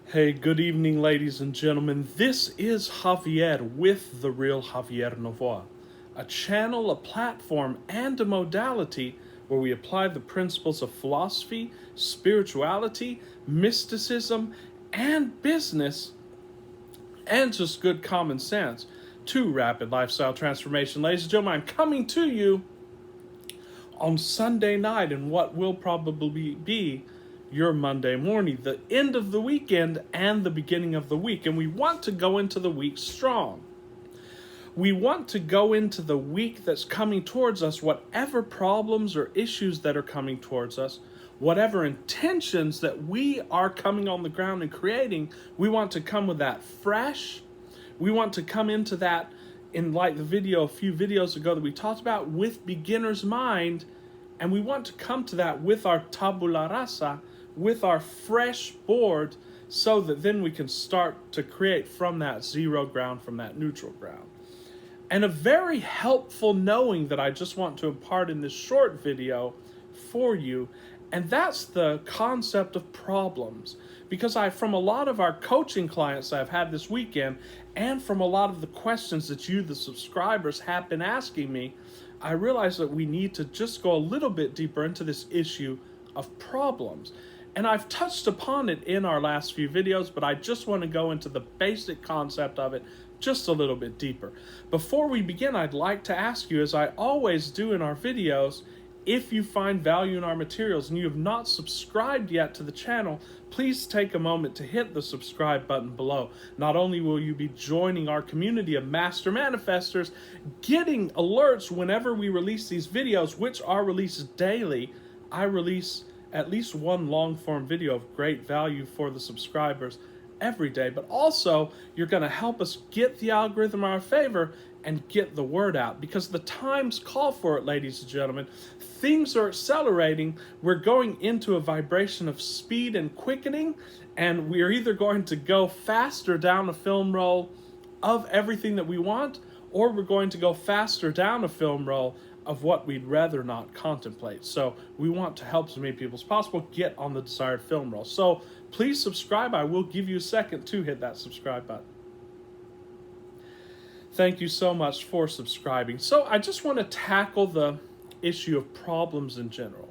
Hey, good evening, ladies and gentlemen. This is Javier with The Real Javier Novoa, a channel, a platform, and a modality where we apply the principles of philosophy, spirituality, mysticism, and business, and just good common sense to rapid lifestyle transformation. Ladies and gentlemen, I'm coming to you on Sunday night in what will probably be your Monday morning, the end of the weekend and the beginning of the week. And we want to go into the week strong. We want to go into the week that's coming towards us, whatever problems or issues that are coming towards us, whatever intentions that we are coming on the ground and creating, we want to come with that fresh. We want to come into that in like the video a few videos ago that we talked about with beginner's mind, and we want to come to that with our tabula rasa, with our fresh board, so that then we can start to create from that zero ground, from that neutral ground. And a very helpful knowing that I just want to impart in this short video for you, and that's the concept of problems. Because from a lot of our coaching clients I've had this weekend, and from a lot of the questions that you, the subscribers, have been asking me, I realize that we need to just go a little bit deeper into this issue of problems. And I've touched upon it in our last few videos, but I just want to go into the basic concept of it just a little bit deeper. Before we begin, I'd like to ask you, as I always do in our videos, if you find value in our materials and you have not subscribed yet to the channel, please take a moment to hit the subscribe button below. Not only will you be joining our community of master manifestors, getting alerts whenever we release these videos, which are released daily. I release at least one long form video of great value for the subscribers every day, but also you're going to help us get the algorithm in our favor and get the word out, because the times call for it, ladies and gentlemen. Things are accelerating. We're going into a vibration of speed and quickening, and we're either going to go faster down a film roll of everything that we want, or we're going to go faster down a film roll of what we'd rather not contemplate. So we want to help as many people as possible get on the desired film roll. So please subscribe. I will give you a second to hit that subscribe button. Thank you so much for subscribing. So I just want to tackle the issue of problems in general.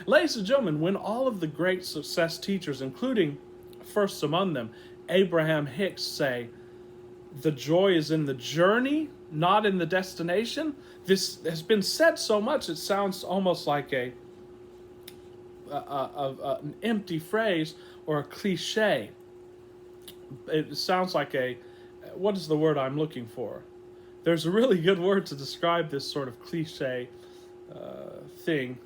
Ladies and gentlemen, when all of the great success teachers, including first among them, Abraham Hicks, say, the joy is in the journey, not in the destination, this has been said so much it sounds almost like an empty phrase or a cliche. It sounds like what is the word I'm looking for? There's a really good word to describe this sort of cliche thing,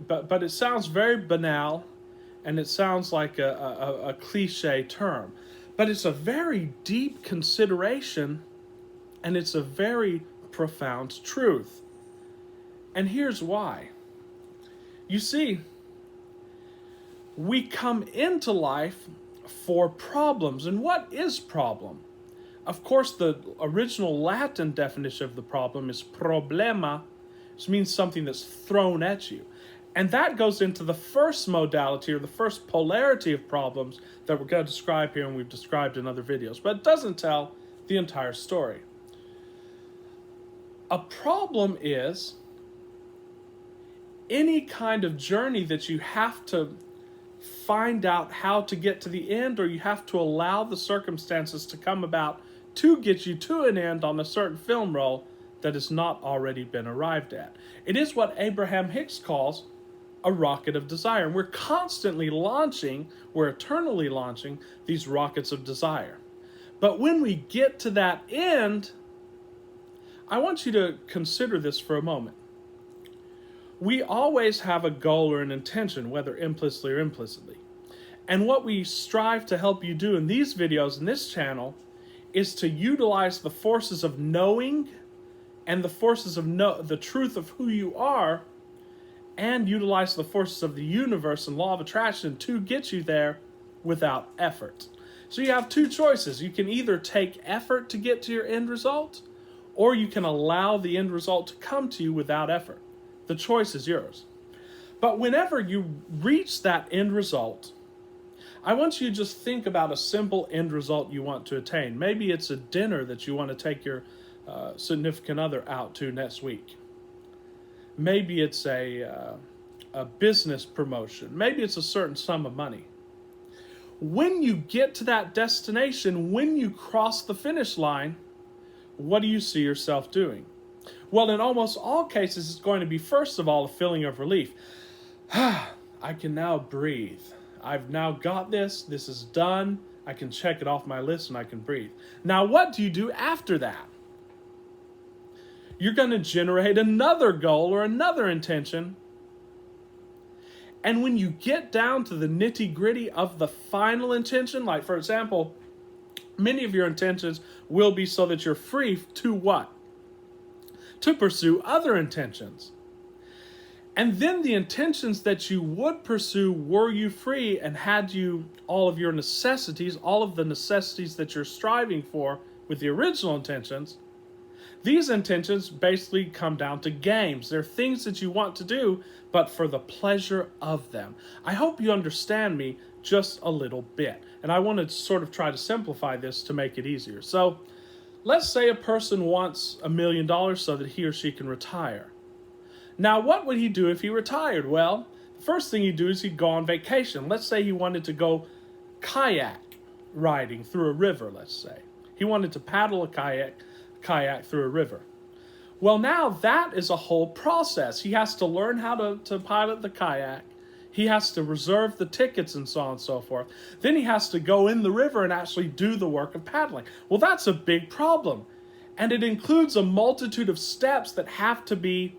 but it sounds very banal, and it sounds like a cliche term. But it's a very deep consideration, and it's a very profound truth. And here's why. You see, we come into life for problems. And what is problem? Of course, the original Latin definition of the problem is problema, which means something that's thrown at you. And that goes into the first modality, or the first polarity of problems that we're going to describe here, and we've described in other videos. But it doesn't tell the entire story. A problem is any kind of journey that you have to find out how to get to the end, or you have to allow the circumstances to come about to get you to an end on a certain film roll that has not already been arrived at. It is what Abraham Hicks calls a rocket of desire. And we're constantly launching, we're eternally launching these rockets of desire. But when we get to that end, I want you to consider this for a moment. We always have a goal or an intention, whether implicitly or implicitly. And what we strive to help you do in these videos, in this channel, is to utilize the forces of knowing and the forces of the truth of who you are, and utilize the forces of the universe and law of attraction to get you there without effort. So you have two choices. You can either take effort to get to your end result, or you can allow the end result to come to you without effort. The choice is yours. But whenever you reach that end result, I want you to just think about a simple end result you want to attain. Maybe it's a dinner that you want to take your significant other out to next week. Maybe it's a business promotion. Maybe it's a certain sum of money. When you get to that destination, when you cross the finish line, what do you see yourself doing? Well, in almost all cases, it's going to be, first of all, a feeling of relief. I can now breathe. I've now got this. This is done. I can check it off my list and I can breathe. Now, what do you do after that? You're going to generate another goal or another intention. And when you get down to the nitty-gritty of the final intention, like, for example, many of your intentions will be so that you're free to what? To pursue other intentions. And then the intentions that you would pursue, were you free and had you all of your necessities, all of the necessities that you're striving for with the original intentions, these intentions basically come down to games. They're things that you want to do, but for the pleasure of them. I hope you understand me just a little bit. And I want to sort of try to simplify this to make it easier. So let's say a person wants $1 million so that he or she can retire. Now, what would he do if he retired? Well, the first thing he'd do is he'd go on vacation. Let's say he wanted to go kayak riding through a river, let's say. He wanted to paddle a kayak through a river. Well, now that is a whole process. He has to learn how to pilot the kayak. He has to reserve the tickets and so on and so forth. Then he has to go in the river and actually do the work of paddling. Well, that's a big problem. And it includes a multitude of steps that have to be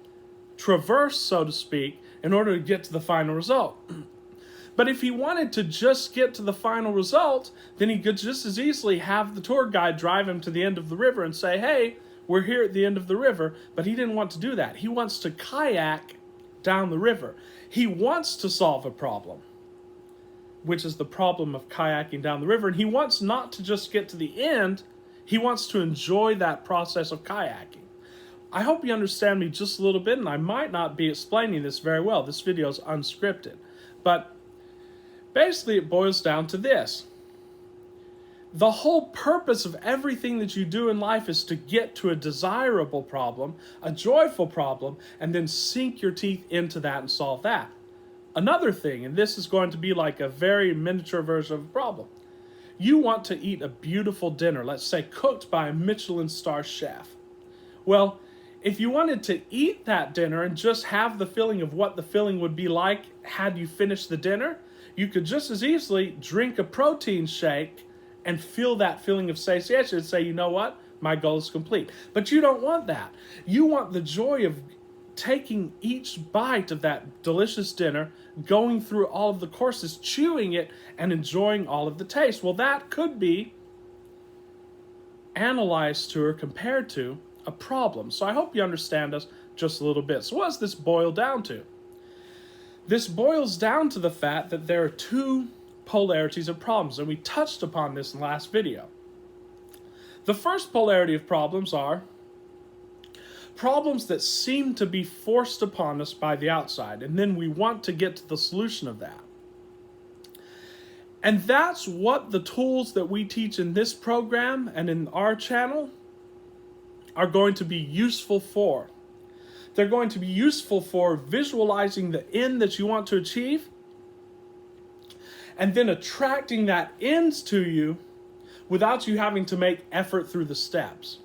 traversed, so to speak, in order to get to the final result. But if he wanted to just get to the final result, then he could just as easily have the tour guide drive him to the end of the river and say, hey, we're here at the end of the river. But he didn't want to do that. He wants to kayak down the river. He wants to solve a problem, which is the problem of kayaking down the river. And he wants not to just get to the end. He wants to enjoy that process of kayaking. I hope you understand me just a little bit, and I might not be explaining this very well. This video is unscripted. But basically it boils down to this. The whole purpose of everything that you do in life is to get to a desirable problem, a joyful problem, and then sink your teeth into that and solve that. Another thing, and this is going to be like a very miniature version of a problem. You want to eat a beautiful dinner, let's say cooked by a Michelin star chef. Well, if you wanted to eat that dinner and just have the feeling of what the feeling would be like had you finished the dinner, you could just as easily drink a protein shake and feel that feeling of satiation and say, you know what, my goal is complete. But you don't want that. You want the joy of taking each bite of that delicious dinner, going through all of the courses, chewing it, and enjoying all of the taste. Well, that could be analyzed to or compared to a problem. So I hope you understand us just a little bit. So what does this boil down to? This boils down to the fact that there are two polarities of problems, and we touched upon this in the last video. The first polarity of problems are problems that seem to be forced upon us by the outside, and then we want to get to the solution of that. And that's what the tools that we teach in this program and in our channel are going to be useful for. They're going to be useful for visualizing the end that you want to achieve, and then attracting that end to you without you having to make effort through the steps.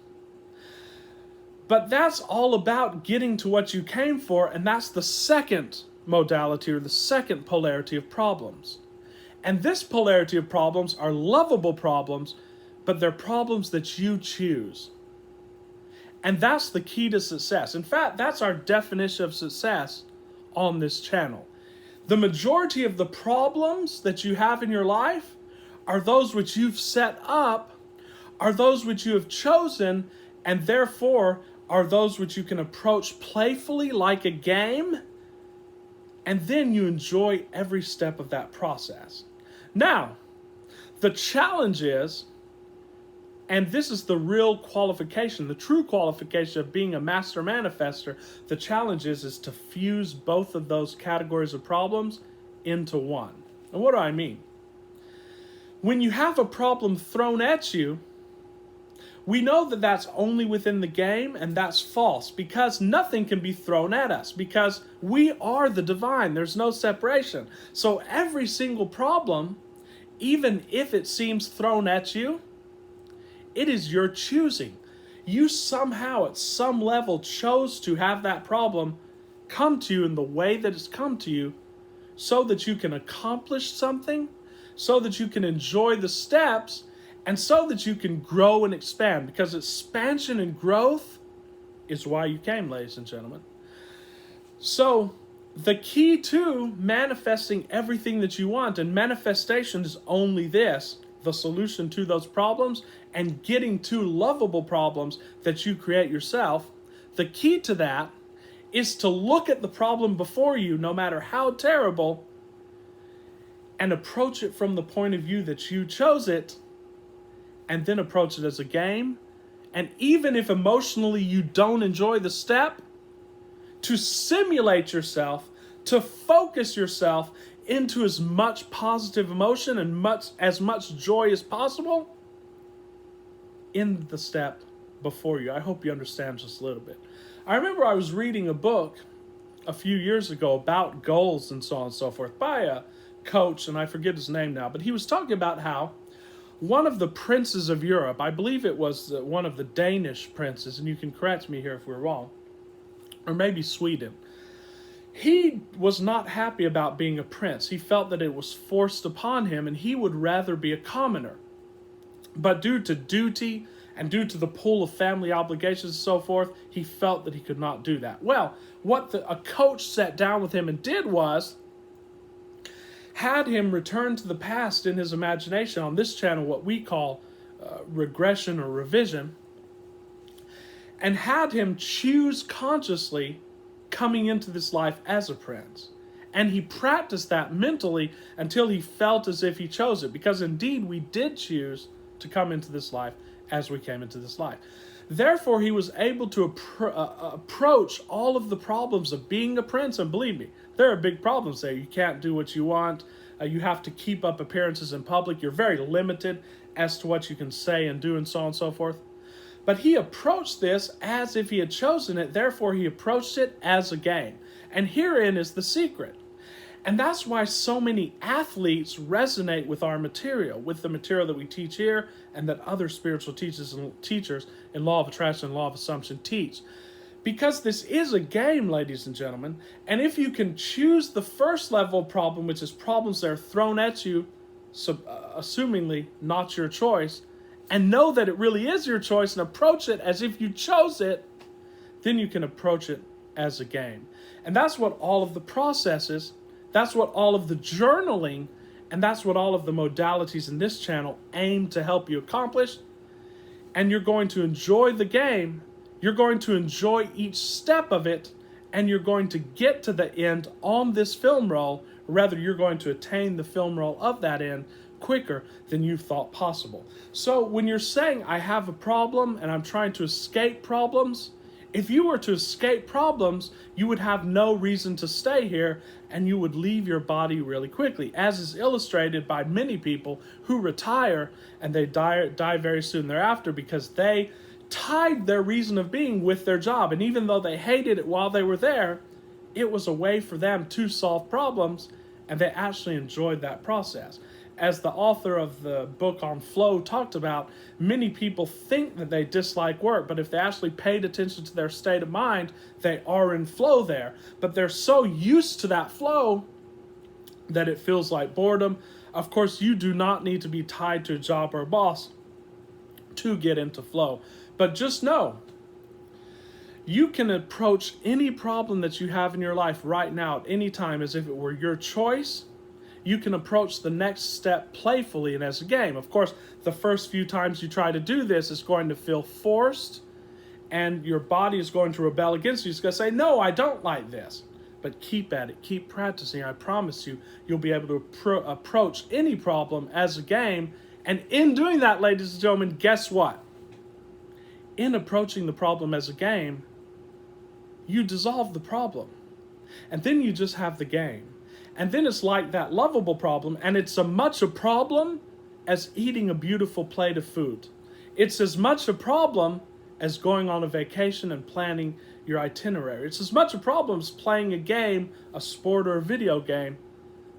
But that's all about getting to what you came for, and that's the second modality or the second polarity of problems. And this polarity of problems are lovable problems, but they're problems that you choose. And that's the key to success. In fact, that's our definition of success on this channel. The majority of the problems that you have in your life are those which you've set up, are those which you have chosen, and therefore are those which you can approach playfully like a game, and then you enjoy every step of that process. Now, the challenge is, and this is the real qualification, the true qualification of being a master manifester, the challenge is to fuse both of those categories of problems into one. And what do I mean? When you have a problem thrown at you, we know that that's only within the game, and that's false, because nothing can be thrown at us, because we are the divine. There's no separation. So every single problem, even if it seems thrown at you, it is your choosing. You somehow, at some level, chose to have that problem come to you in the way that it's come to you, so that you can accomplish something, so that you can enjoy the steps, and so that you can grow and expand. Because expansion and growth is why you came, ladies and gentlemen. So the key to manifesting everything that you want, and manifestation is only this, the solution to those problems and getting to lovable problems that you create yourself. The key to that is to look at the problem before you, no matter how terrible, and approach it from the point of view that you chose it, and then approach it as a game. And even if emotionally you don't enjoy the step, to simulate yourself, to focus yourself into as much positive emotion and as much joy as possible in the step before you. I hope you understand just a little bit. I remember I was reading a book a few years ago about goals and so on and so forth by a coach, and I forget his name now, but he was talking about how one of the princes of Europe, I believe it was one of the Danish princes, and you can correct me here if we're wrong, or maybe Sweden. He was not happy about being a prince. He felt that it was forced upon him, and he would rather be a commoner. But due to duty and due to the pull of family obligations and so forth, he felt that he could not do that. Well, what a coach sat down with him and did was had him return to the past in his imagination on this channel, what we call regression or revision, and had him choose consciously coming into this life as a prince. And he practiced that mentally until he felt as if he chose it, because indeed we did choose to come into this life as we came into this life. Therefore, he was able to approach all of the problems of being a prince, and believe me, there are big problems there. You can't do what you want. You have to keep up appearances in public. You're very limited as to what you can say and do and so on and so forth. But he approached this as if he had chosen it. Therefore, he approached it as a game. And herein is the secret. And that's why so many athletes resonate with our material, with the material that we teach here and that other spiritual teachers in Law of Attraction and Law of Assumption teach. Because this is a game, ladies and gentlemen. And if you can choose the first level problem, which is problems that are thrown at you, assumingly not your choice, and know that it really is your choice and approach it as if you chose it, then you can approach it as a game. And that's what all of the processes, that's what all of the journaling, and that's what all of the modalities in this channel aim to help you accomplish. And you're going to enjoy the game. You're going to enjoy each step of it, and you're going to get to the end on this film roll. Rather, you're going to attain the film roll of that end quicker than you thought possible. So when you're saying, I have a problem and I'm trying to escape problems, if you were to escape problems, you would have no reason to stay here, and you would leave your body really quickly, as is illustrated by many people who retire and they die very soon thereafter, because they tied their reason of being with their job. And even though they hated it while they were there, it was a way for them to solve problems, and they actually enjoyed that process. As the author of the book on flow talked about, many people think that they dislike work, but if they actually paid attention to their state of mind, they are in flow there. But they're so used to that flow that it feels like boredom. Of course, you do not need to be tied to a job or a boss to get into flow. But just know, you can approach any problem that you have in your life right now at any time as if it were your choice. You can approach the next step playfully and as a game. Of course, the first few times you try to do this, it's going to feel forced, and your body is going to rebel against you. It's going to say, no, I don't like this. But keep at it. Keep practicing. I promise you, you'll be able to approach any problem as a game. And in doing that, ladies and gentlemen, guess what? In approaching the problem as a game, you dissolve the problem. And then you just have the game. And then it's like that lovable problem, and it's a problem as eating a beautiful plate of food. It's as much a problem as going on a vacation and planning your itinerary. It's as much a problem as playing a game, a sport, or a video game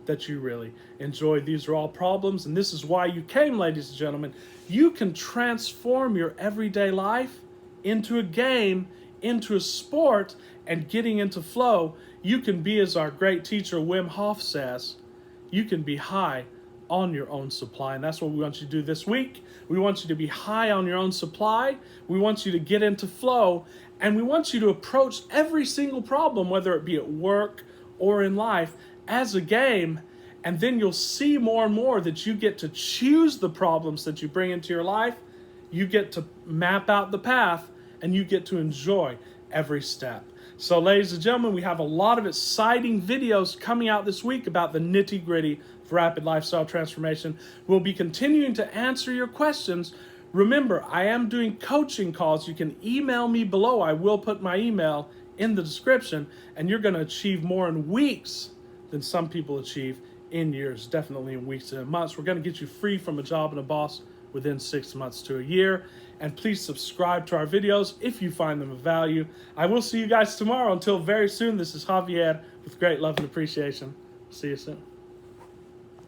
that you really enjoy. These are all problems, and this is why you came, ladies and gentlemen. You can transform your everyday life into a game, into a sport, and getting into flow. You can be, as our great teacher Wim Hof says, you can be high on your own supply. And that's what we want you to do this week. We want you to be high on your own supply. We want you to get into flow. And we want you to approach every single problem, whether it be at work or in life, as a game. And then you'll see more and more that you get to choose the problems that you bring into your life. You get to map out the path, and you get to enjoy every step. So, ladies and gentlemen, we have a lot of exciting videos coming out this week about the nitty-gritty of rapid lifestyle transformation. We'll be continuing to answer your questions. Remember, I am doing coaching calls. You can email me below. I will put my email in the description, and you're going to achieve more in weeks than some people achieve in years, definitely in weeks and in months. We're going to get you free from a job and a boss within 6 months to a year. And please subscribe to our videos if you find them of value. I will see you guys tomorrow. Until very soon, this is Javier with great love and appreciation. See you soon.